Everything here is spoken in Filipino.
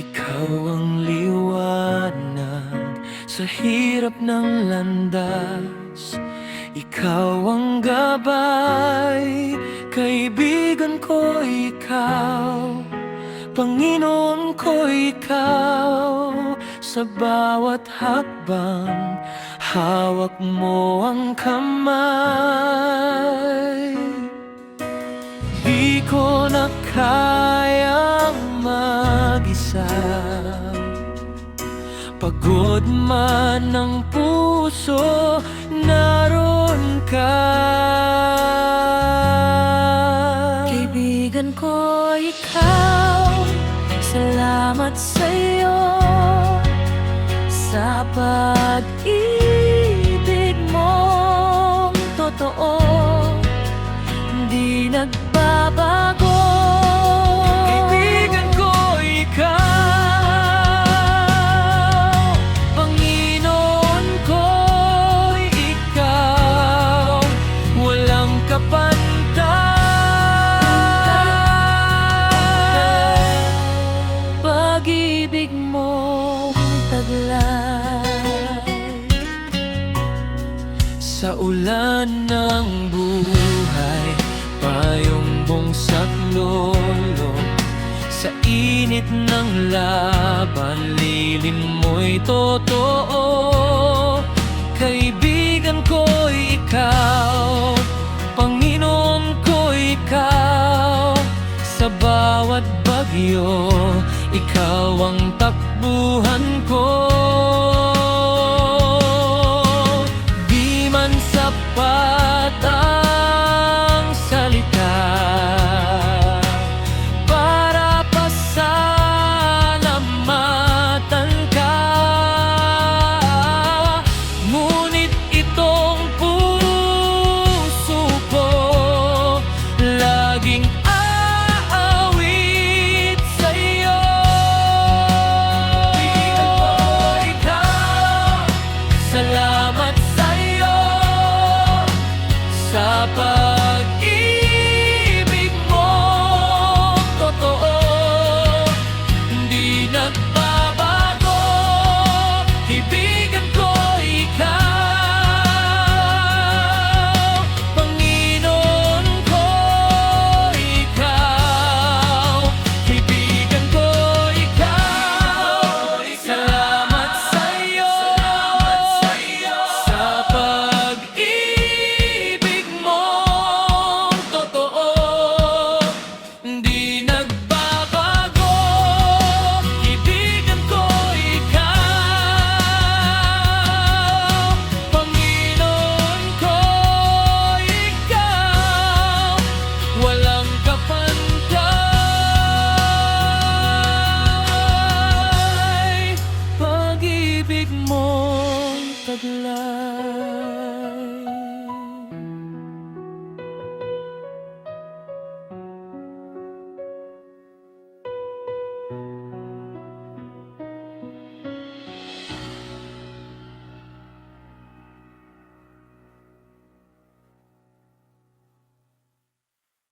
Ikaw ang liwanag sa hirap ng landas. Ikaw ang gabay, kaibigan ko ikaw. Panginoon ko ikaw, sa bawat hakbang hawak mo ang kamay. Di ko na kayang mag-isa, pagod man ang puso, naroon ka. Kaibigan ko ikaw, salamat sa'yo sa pag-ibig mong totoo, di nagbabago. Kaibigan ko ikaw, Panginoon ko ikaw, walang kapantay. Pag-ibig mong taglay sa ulan ng buhay, payong mong saklolo. Sa init ng laban, lilin mo'y totoo. Kaibigan ko ikaw, Panginoon ko ikaw, sa bawat bagyo